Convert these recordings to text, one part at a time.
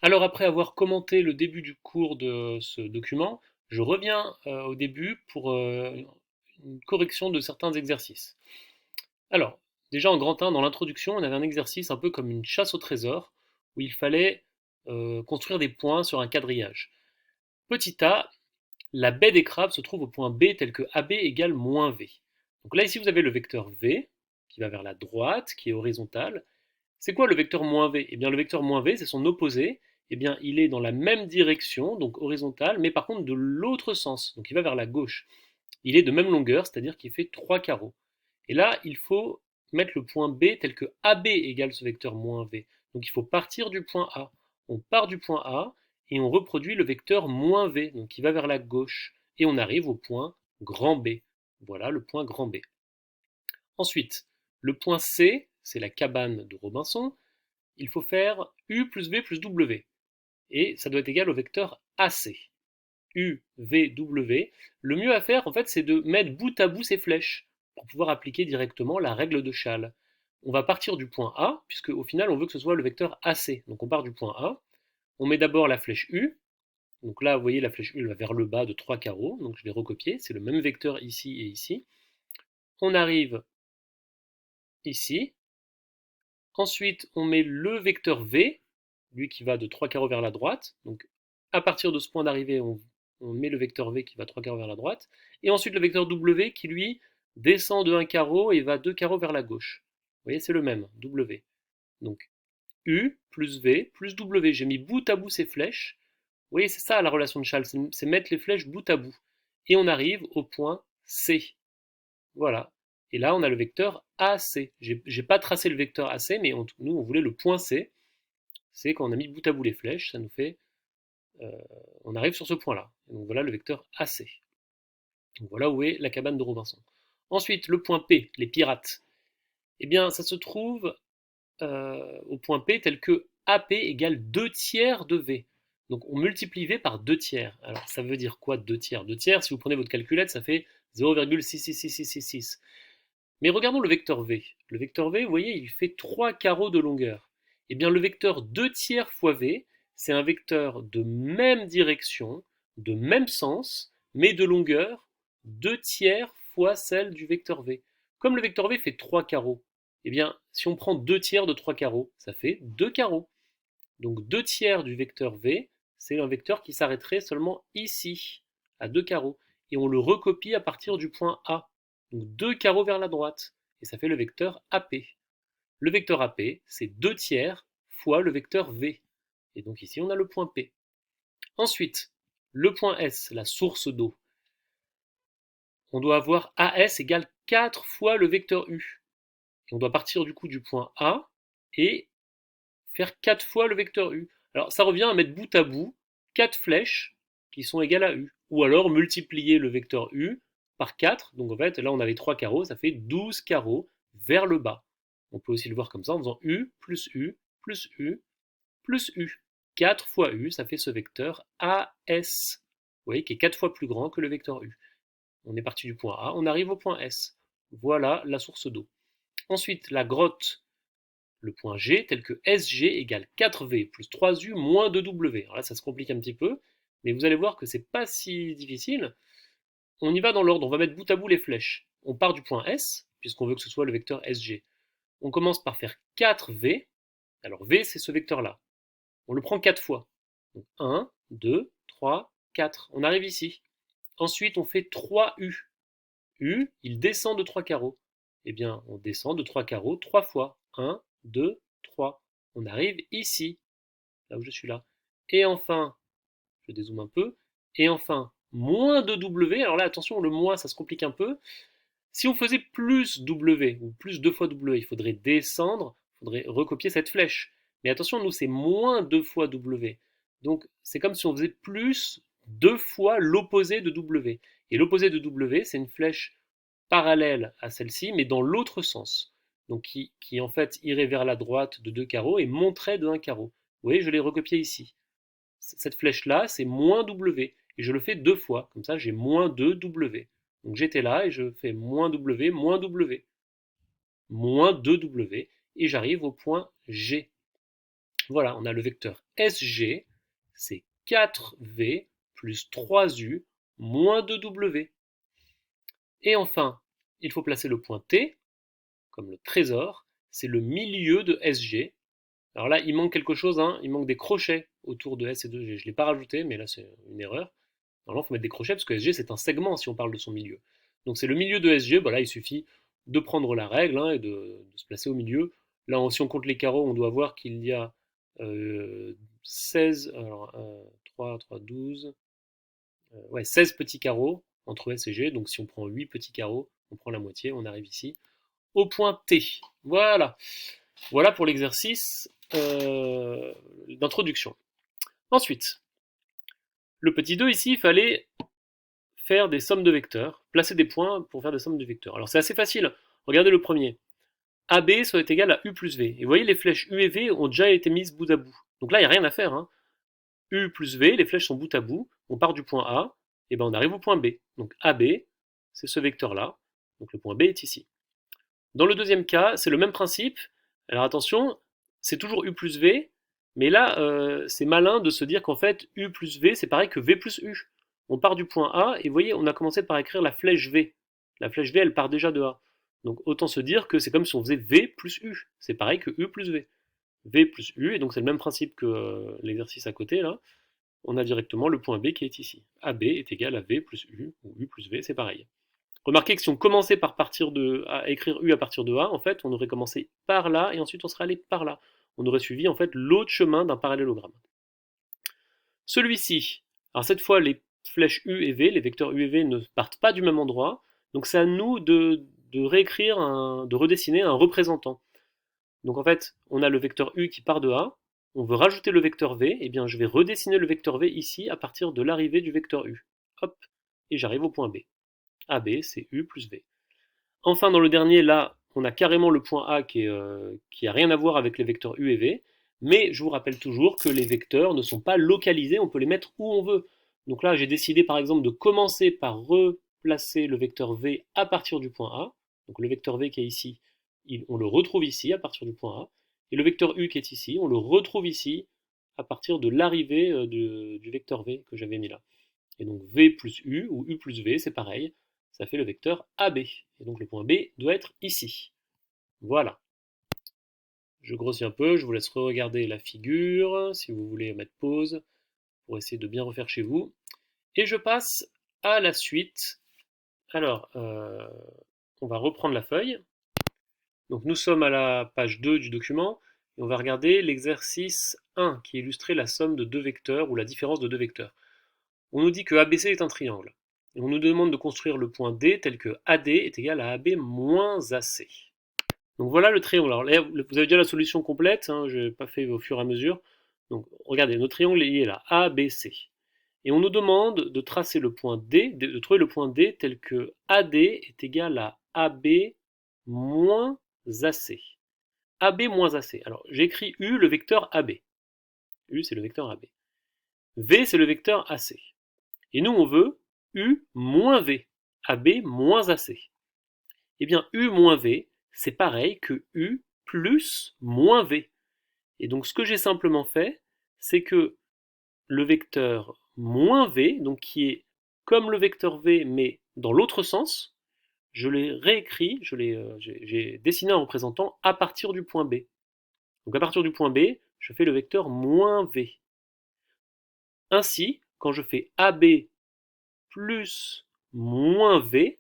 Alors après avoir commenté le début du cours de ce document, je reviens au début pour une correction de certains exercices. Alors, déjà en grand 1, dans l'introduction, on avait un exercice un peu comme une chasse au trésor, où il fallait construire des points sur un quadrillage. Petit a, la baie des crabes se trouve au point B tel que AB égale moins V. Donc là ici vous avez le vecteur V, qui va vers la droite, qui est horizontal. C'est quoi le vecteur moins v? Eh bien, le vecteur moins v, c'est son opposé. Eh bien, il est dans la même direction, donc horizontale, mais par contre de l'autre sens. Donc, il va vers la gauche. Il est de même longueur, c'est-à-dire qu'il fait 3 carreaux. Et là, il faut mettre le point B tel que AB égale ce vecteur moins v. Donc, il faut partir du point A. On part du point A et on reproduit le vecteur moins v, donc qui va vers la gauche. Et on arrive au point grand B. Voilà le point grand B. Ensuite, le point C, c'est la cabane de Robinson. Il faut faire U plus V plus W. Et ça doit être égal au vecteur AC. U, V, W. Le mieux à faire, en fait, c'est de mettre bout à bout ces flèches pour pouvoir appliquer directement la règle de Schall. On va partir du point A, puisque au final, on veut que ce soit le vecteur AC. Donc on part du point A. On met d'abord la flèche U. Donc là, vous voyez, la flèche U va vers le bas de 3 carreaux. Donc je l'ai recopié. C'est le même vecteur ici et ici. On arrive ici. Ensuite, on met le vecteur V, lui qui va de 3 carreaux vers la droite. Donc, à partir de ce point d'arrivée, on met le vecteur V qui va 3 carreaux vers la droite. Et ensuite, le vecteur W qui, lui, descend de 1 carreau et va 2 carreaux vers la gauche. Vous voyez, c'est le même, W. Donc, U plus V plus W. J'ai mis bout à bout ces flèches. Vous voyez, c'est ça la relation de Schall, c'est mettre les flèches bout à bout. Et on arrive au point C. Voilà. Et là, on a le vecteur AC. J'ai pas tracé le vecteur AC, mais nous, on voulait le point C. C'est quand on a mis bout à bout les flèches, ça nous fait. euh, on arrive sur ce point-là. Donc voilà le vecteur AC. Donc voilà où est la cabane de Robinson. Ensuite, le point P, les pirates. Eh bien, ça se trouve au point P tel que AP égale 2 tiers de V. Donc on multiplie V par 2 tiers. Alors ça veut dire quoi 2 tiers? 2 tiers, si vous prenez votre calculette, ça fait 0,66666. Mais regardons le vecteur V. Le vecteur V, vous voyez, il fait 3 carreaux de longueur. Eh bien, le vecteur 2 tiers fois V, c'est un vecteur de même direction, de même sens, mais de longueur 2 tiers fois celle du vecteur V. Comme le vecteur V fait 3 carreaux, eh bien, si on prend 2 tiers de 3 carreaux, ça fait 2 carreaux. Donc 2 tiers du vecteur V, c'est un vecteur qui s'arrêterait seulement ici, à 2 carreaux. Et on le recopie à partir du point A. Donc 2 carreaux vers la droite. Et ça fait le vecteur AP. Le vecteur AP, c'est 2 tiers fois le vecteur V. Et donc ici, on a le point P. Ensuite, le point S, la source d'eau. On doit avoir AS égale 4 fois le vecteur U. Et on doit partir du coup du point A et faire 4 fois le vecteur U. Alors ça revient à mettre bout à bout 4 flèches qui sont égales à U. Ou alors multiplier le vecteur U par 4. Donc en fait, là on avait 3 carreaux, ça fait 12 carreaux vers le bas. On peut aussi le voir comme ça en faisant U plus U plus U plus U. 4 fois U, ça fait ce vecteur AS. Vous voyez, qui est 4 fois plus grand que le vecteur U. On est parti du point A, on arrive au point S. Voilà la source d'eau. Ensuite, la grotte, le point G, tel que SG égale 4V plus 3U moins 2W. Alors là, ça se complique un petit peu, mais vous allez voir que c'est pas si difficile. On y va dans l'ordre, on va mettre bout à bout les flèches. On part du point S, puisqu'on veut que ce soit le vecteur SG. On commence par faire 4V. Alors V, c'est ce vecteur-là. On le prend 4 fois. Donc 1, 2, 3, 4. On arrive ici. Ensuite, on fait 3U. U, il descend de 3 carreaux. Eh bien, on descend de 3 carreaux 3 fois. 1, 2, 3. On arrive ici, là où je suis là. Et enfin, je dézoome un peu. Et enfin, moins de W. Alors là, attention, le moins, ça se complique un peu. Si on faisait plus W, ou plus 2 fois W, il faudrait descendre, il faudrait recopier cette flèche. Mais attention, nous, c'est moins 2 fois W. Donc, c'est comme si on faisait plus 2 fois l'opposé de W. Et l'opposé de W, c'est une flèche parallèle à celle-ci, mais dans l'autre sens. Donc, qui en fait irait vers la droite de 2 carreaux et monterait de 1 carreau. Vous voyez, je l'ai recopié ici. Cette flèche-là, c'est moins W. Et je le fais 2 fois. Comme ça, j'ai moins 2 W. Donc j'étais là et je fais moins W, moins W, moins 2W. Et j'arrive au point G. Voilà, on a le vecteur SG, c'est 4V plus 3U moins 2W. Et enfin, il faut placer le point T, comme le trésor, c'est le milieu de SG. Alors là, il manque quelque chose, hein, il manque des crochets autour de S et de G. Je ne l'ai pas rajouté, mais là c'est une erreur. Normalement, il faut mettre des crochets parce que SG c'est un segment si on parle de son milieu. Donc c'est le milieu de SG, bah là il suffit de prendre la règle et de se placer au milieu. Là, si on compte les carreaux, on doit voir qu'il y a 16, alors 3, 3, 12, ouais, 16 petits carreaux entre S et G. Donc si on prend 8 petits carreaux, on prend la moitié, on arrive ici au point T. Voilà. Voilà pour l'exercice d'introduction. Ensuite, le petit 2 ici, il fallait faire des sommes de vecteurs, placer des points pour faire des sommes de vecteurs. Alors c'est assez facile. Regardez le premier. AB soit égal à U plus V. Et vous voyez, les flèches U et V ont déjà été mises bout à bout. Donc là, il n'y a rien à faire, hein. U plus V, les flèches sont bout à bout. On part du point A, et ben on arrive au point B. Donc AB, c'est ce vecteur-là. Donc le point B est ici. Dans le deuxième cas, c'est le même principe. Alors attention, c'est toujours U plus V, mais là, c'est malin de se dire qu'en fait, U plus V, c'est pareil que V plus U. On part du point A, et vous voyez, on a commencé par écrire la flèche V. La flèche V, elle part déjà de A. Donc autant se dire que c'est comme si on faisait V plus U. C'est pareil que U plus V. V plus U, et donc c'est le même principe que l'exercice à côté, là. On a directement le point B qui est ici. AB est égal à V plus U, ou U plus V, c'est pareil. Remarquez que si on commençait par à écrire U à partir de A, en fait, on aurait commencé par là et ensuite on serait allé par là. On aurait suivi en fait l'autre chemin d'un parallélogramme. Celui-ci, alors cette fois les flèches U et V, les vecteurs U et V ne partent pas du même endroit, donc c'est à nous de réécrire, de redessiner un représentant. Donc en fait, on a le vecteur U qui part de A, on veut rajouter le vecteur V, et bien je vais redessiner le vecteur V ici à partir de l'arrivée du vecteur U. Hop, et j'arrive au point B. AB, c'est U plus V. Enfin, dans le dernier, là, on a carrément le point A qui a rien à voir avec les vecteurs U et V, mais je vous rappelle toujours que les vecteurs ne sont pas localisés, on peut les mettre où on veut. Donc là, j'ai décidé par exemple de commencer par replacer le vecteur V à partir du point A. Donc le vecteur V qui est ici, on le retrouve ici à partir du point A. Et le vecteur U qui est ici, on le retrouve ici à partir de l'arrivée du vecteur V que j'avais mis là. Et donc V plus U, ou U plus V, c'est pareil, ça fait le vecteur AB. Et donc le point B doit être ici. Voilà. Je grossis un peu, je vous laisse re-regarder la figure, si vous voulez mettre pause, pour essayer de bien refaire chez vous. Et je passe à la suite. Alors, on va reprendre la feuille. Donc nous sommes à la page 2 du document, et on va regarder l'exercice 1, qui illustrait la somme de deux vecteurs, ou la différence de deux vecteurs. On nous dit que ABC est un triangle. Et on nous demande de construire le point D tel que AD est égal à AB moins AC. Donc voilà le triangle. Alors là, vous avez déjà la solution complète, hein, je n'ai pas fait au fur et à mesure. Donc regardez, notre triangle est là, ABC. Et on nous demande de tracer le point D, de trouver le point D tel que AD est égal à AB moins AC. AB moins AC. Alors j'écris U, le vecteur AB. U, c'est le vecteur AB. V, c'est le vecteur AC. Et nous, on veut U moins V, AB moins AC. Eh bien, U moins V, c'est pareil que U plus moins V. Et donc, ce que j'ai simplement fait, c'est que le vecteur moins V, donc qui est comme le vecteur V, mais dans l'autre sens, je l'ai réécrit, j'ai dessiné un représentant à partir du point B. Donc, à partir du point B, je fais le vecteur moins V. Ainsi, quand je fais AB plus moins V,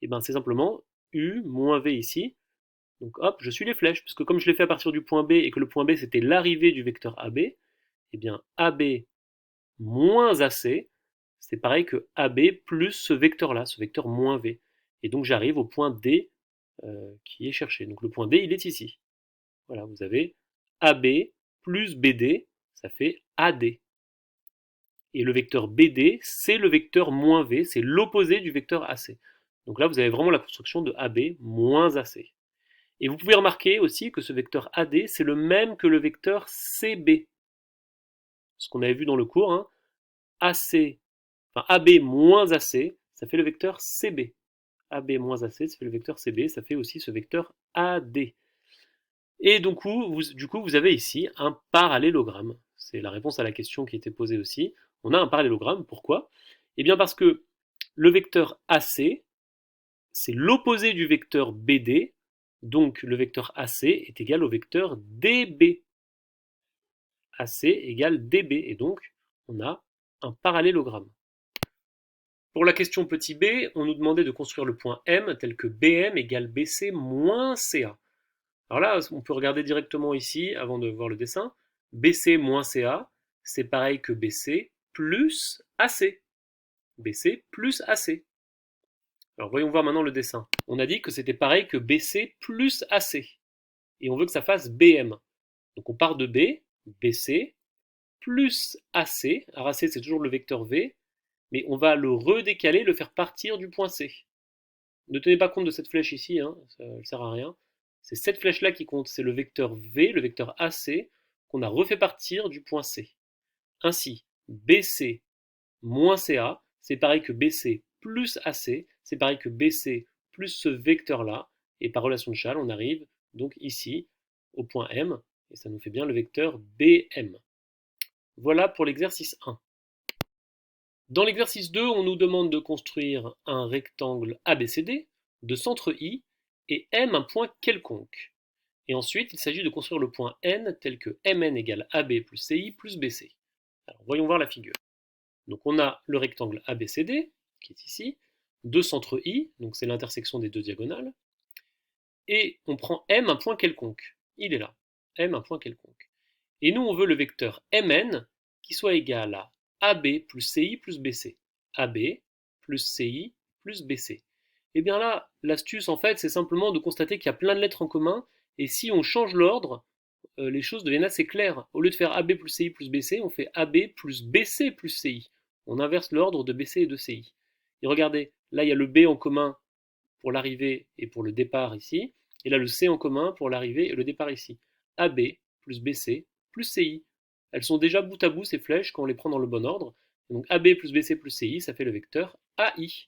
et ben c'est simplement U moins V ici. Donc hop, je suis les flèches, puisque comme je l'ai fait à partir du point B et que le point B c'était l'arrivée du vecteur AB, et bien AB moins AC, c'est pareil que AB plus ce vecteur-là, ce vecteur moins V. Et donc j'arrive au point D qui est cherché. Donc le point D, il est ici. Voilà, vous avez AB plus BD, ça fait AD. Et le vecteur BD, c'est le vecteur moins V, c'est l'opposé du vecteur AC. Donc là, vous avez vraiment la construction de AB moins AC. Et vous pouvez remarquer aussi que ce vecteur AD, c'est le même que le vecteur CB. Ce qu'on avait vu dans le cours, hein, AC, enfin AB moins AC, ça fait le vecteur CB. AB moins AC, ça fait le vecteur CB, ça fait aussi ce vecteur AD. Et donc, du coup, vous avez ici un parallélogramme. C'est la réponse à la question qui était posée aussi. On a un parallélogramme, pourquoi? Eh bien parce que le vecteur AC, c'est l'opposé du vecteur BD, donc le vecteur AC est égal au vecteur DB. AC égale DB, et donc on a un parallélogramme. Pour la question petit b, on nous demandait de construire le point M tel que BM égale BC moins CA. Alors là, on peut regarder directement ici, avant de voir le dessin. BC moins CA, c'est pareil que BC plus AC. BC plus AC. Alors voyons voir maintenant le dessin. On a dit que c'était pareil que BC plus AC. Et on veut que ça fasse BM. Donc on part de B, BC, plus AC. Alors AC c'est toujours le vecteur V, mais on va le redécaler, le faire partir du point C. Ne tenez pas compte de cette flèche ici, hein, ça ne sert à rien. C'est cette flèche-là qui compte, c'est le vecteur V, le vecteur AC, qu'on a refait partir du point C. Ainsi, BC moins CA, c'est pareil que BC plus AC, c'est pareil que BC plus ce vecteur-là, et par relation de Chasles, on arrive donc ici au point M, et ça nous fait bien le vecteur BM. Voilà pour l'exercice 1. Dans l'exercice 2, on nous demande de construire un rectangle ABCD de centre I et M un point quelconque. Et ensuite, il s'agit de construire le point N tel que MN égale AB plus CI plus BC. Alors, voyons voir la figure. Donc on a le rectangle ABCD, qui est ici, de centre I, donc c'est l'intersection des deux diagonales, et on prend M un point quelconque. Il est là, M un point quelconque. Et nous, on veut le vecteur Mn qui soit égal à AB plus CI plus BC. AB plus CI plus BC. Et bien là, l'astuce, en fait, c'est simplement de constater qu'il y a plein de lettres en commun, et si on change l'ordre, les choses deviennent assez claires. Au lieu de faire AB plus CI plus BC, on fait AB plus BC plus CI. On inverse l'ordre de BC et de CI. Et regardez, là, il y a le B en commun pour l'arrivée et pour le départ ici, et là, le C en commun pour l'arrivée et le départ ici. AB plus BC plus CI. Elles sont déjà bout à bout, ces flèches, quand on les prend dans le bon ordre. Donc AB plus BC plus CI, ça fait le vecteur AI.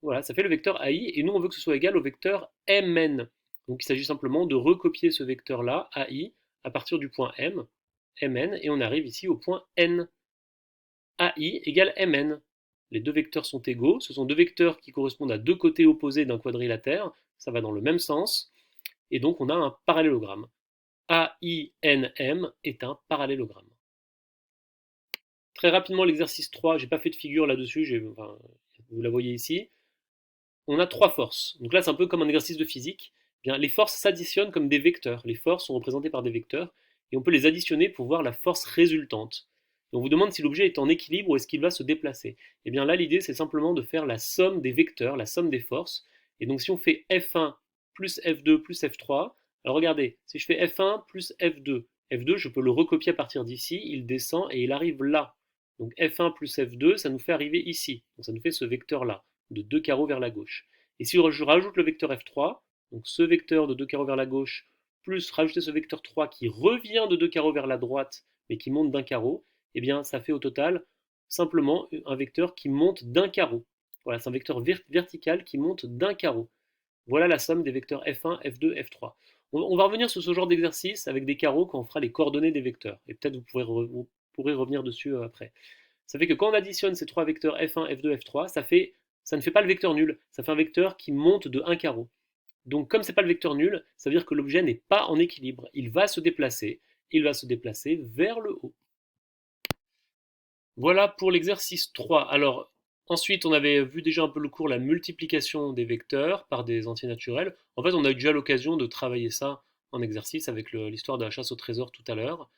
Voilà, ça fait le vecteur AI, et nous, on veut que ce soit égal au vecteur MN. Donc il s'agit simplement de recopier ce vecteur-là, AI, à partir du point M, Mn, et on arrive ici au point N. AI égale Mn. Les deux vecteurs sont égaux, ce sont deux vecteurs qui correspondent à deux côtés opposés d'un quadrilatère, ça va dans le même sens, et donc on a un parallélogramme. AINM est un parallélogramme. Très rapidement, l'exercice 3, j'ai pas fait de figure là-dessus, vous la voyez ici. On a trois forces. Donc là, c'est un peu comme un exercice de physique. Bien, les forces s'additionnent comme des vecteurs. Les forces sont représentées par des vecteurs et on peut les additionner pour voir la force résultante. Et on vous demande si l'objet est en équilibre ou est-ce qu'il va se déplacer. Et bien là, l'idée, c'est simplement de faire la somme des vecteurs, la somme des forces. Et donc si on fait F1 plus F2 plus F3, alors regardez, si je fais F1 plus F2, F2, je peux le recopier à partir d'ici, il descend et il arrive là. Donc F1 plus F2, ça nous fait arriver ici. Donc ça nous fait ce vecteur-là de 2 carreaux vers la gauche. Et si je rajoute le vecteur F3, donc ce vecteur de 2 carreaux vers la gauche, plus rajouter ce vecteur 3 qui revient de 2 carreaux vers la droite, mais qui monte d'un carreau, eh bien ça fait au total simplement un vecteur qui monte d'un carreau. Voilà, c'est un vecteur vertical qui monte d'un carreau. Voilà la somme des vecteurs F1, F2, F3. On va revenir sur ce genre d'exercice avec des carreaux quand on fera les coordonnées des vecteurs. Et peut-être vous pourrez revenir dessus après. Ça fait que quand on additionne ces trois vecteurs F1, F2, F3, ça ne fait pas le vecteur nul, ça fait un vecteur qui monte de un carreau. Donc comme c'est pas le vecteur nul, ça veut dire que l'objet n'est pas en équilibre. Il va se déplacer vers le haut. Voilà pour l'exercice 3. Alors ensuite, on avait vu déjà un peu le cours, la multiplication des vecteurs par des entiers naturels. En fait, on a eu déjà l'occasion de travailler ça en exercice avec l'histoire de la chasse au trésor tout à l'heure.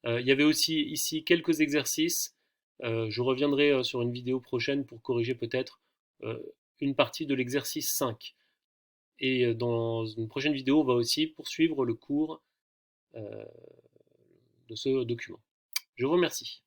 Il y avait aussi ici quelques exercices. Je reviendrai sur une vidéo prochaine pour corriger peut-être euh, une partie de l'exercice 5. Et dans une prochaine vidéo, on va aussi poursuivre le cours de ce document. Je vous remercie.